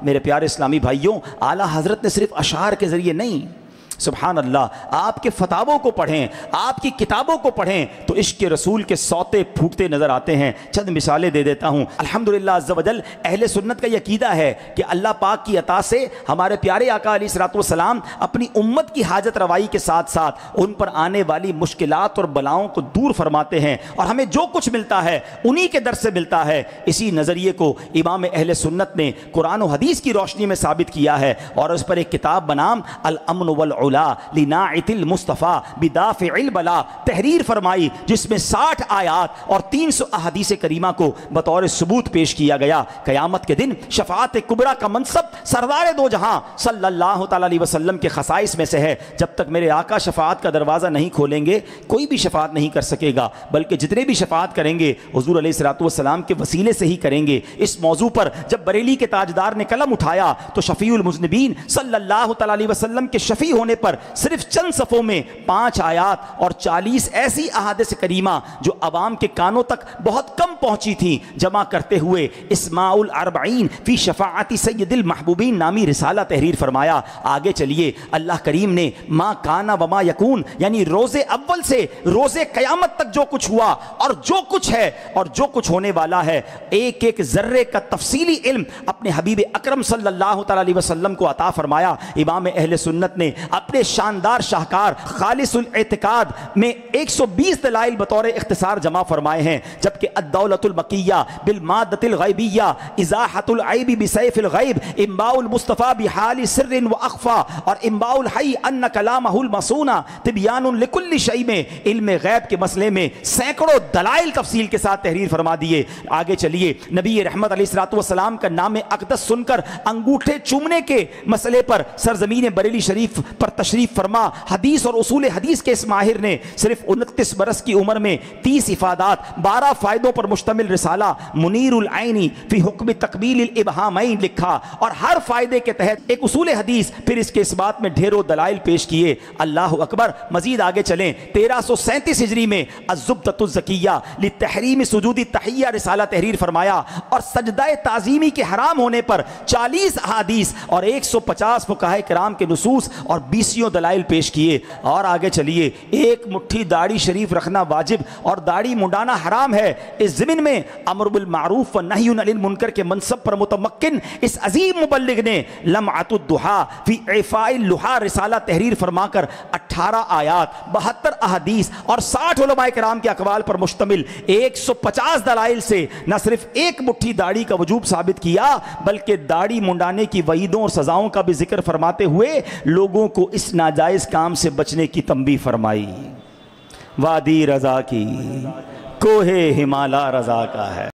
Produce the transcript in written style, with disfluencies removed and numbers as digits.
میرے پیارے اسلامی بھائیوں، اعلیٰ حضرت نے صرف اشعار کے ذریعے نہیں، سبحان اللہ، آپ کے فتاووں کو پڑھیں، آپ کی کتابوں کو پڑھیں تو عشق رسول کے سوتے پھوٹتے نظر آتے ہیں۔ چند مثالیں دے دیتا ہوں۔ الحمدللہ عز و جل اہل سنت کا یہ عقیدہ ہے کہ اللہ پاک کی عطا سے ہمارے پیارے آقا علیہ الصلوۃ والسلام اپنی امت کی حاجت روائی کے ساتھ ساتھ ان پر آنے والی مشکلات اور بلاؤں کو دور فرماتے ہیں، اور ہمیں جو کچھ ملتا ہے انہی کے در سے ملتا ہے۔ اسی نظریے کو امام اہل سنت نے قرآن و حدیث کی روشنی میں ثابت کیا ہے، اور اس پر ایک کتاب بنام الامن والعلا لناعت المصطفیٰ بدافع البلا تحریر فرمائی، جس میں 60 آیات اور 300 احادیث کریمہ کو بطور ثبوت پیش کیا گیا۔ قیامت کے دن شفاعت کبریٰ کا منصب سردار دو جہاں صلی اللہ تعالی علیہ وسلم کے خصائص میں سے ہے۔ جب تک میرے آقا شفاعت کا دروازہ نہیں کھولیں گے کوئی بھی شفاعت نہیں کر سکے گا، بلکہ جتنے بھی شفاعت کریں گے حضور علیہ الصلوۃ والسلام کے وسیلے سے ہی کریں گے۔ اس موضوع پر جب بریلی کے تاجدار نے قلم اٹھایا تو شفیع المذنبین صلی اللہ تعالی علیہ وسلم کے شفیع ہونے پر صرف چند صفوں میں 5 آیات اور 40 ایسی احادیث کریمہ جو عوام کے کانوں تک بہت کم پہنچی تھی جمع کرتے ہوئے اسماء الاربعین فی شفاعت سید المحبوبین نامی رسالہ تحریر فرمایا۔ آگے چلیے، اللہ کریم نے ما کانا وما یکون، یعنی روز اول سے روز قیامت تک جو کچھ ہوا اور جو کچھ ہے اور جو کچھ ہونے والا ہے، ایک ایک ذرے کا تفصیلی علم اپنے حبیب اکرم صلی اللہ تعالی علیہ وسلم کو عطا فرمایا۔ امام اہل سنت نے اپنے شاندار شاہکار خالص الاعتقاد میں 120 دلائل بطور اختصار جمع فرمائے ہیں، جبکہ الدولۃ المکیہ بالمادۃ الغیبیہ ازاحۃ العیب بسیف الغیب انباء المصطفیٰ بحال سر و اخفا اور انباء الحی ان کلامہ المصون تبیان لکل شیء میں علم غیب کے مسئلے میں سینکڑوں دلائل تفصیل کے ساتھ تحریر فرما دیے۔ آگے چلیے، نبی رحمت علیہ الصلوۃ والسلام کا نام اقدس سن کر انگوٹھے چومنے کے مسئلے پر سرزمین بریلی شریف پر تشریف فرما حدیث اور اصول حدیث کے اس ماہر نے صرف 29 برس کی عمر میں 30 افادات 12 فائدوں پر مشتمل رسالہ منیر العینی فی حکم تقبیل الابہامین لکھا، اور ہر فائدے کے تحت ایک اصول حدیث، پھر اس کے اس بات میں ڈھیروں دلائل پیش کیے۔ اللہ اکبر۔ مزید آگے چلیں، 1337 ہجری میں الزبدۃ الزکیہ لتحریم سجود التحیہ رسالہ تحریر فرمایا، اور سجدہ تعظیمی کے حرام ہونے پر 40 احادیث اور 150 فقہاء کرام کے نصوص اور 20 دلائل پیش کیے۔ اور آگے چلیے، ایک مٹھی داڑھی شریف رکھنا واجب اور داڑھی منڈانا حرام ہے۔ اس ضمن میں امر بالمعروف و نہی عن المنکر کے منصب پر متمکن اس عظیم مبلغ نے لمعۃ الضحیٰ فی اعفاء اللحیٰ رسالہ تحریر فرما کر 18 آیات 72 احادیث اور 60 علماء کرام کے اقوال پر مشتمل 150 دلائل سے نہ صرف ایک مٹھی داڑھی کا وجوب ثابت کیا، بلکہ داڑھی منڈانے کی وعیدوں اور سزاؤں کا بھی ذکر فرماتے ہوئے لوگوں کو اس ناجائز کام سے بچنے کی تنبیہ فرمائی۔ وادی رضا کی کوہ ہمالا رضا کا ہے۔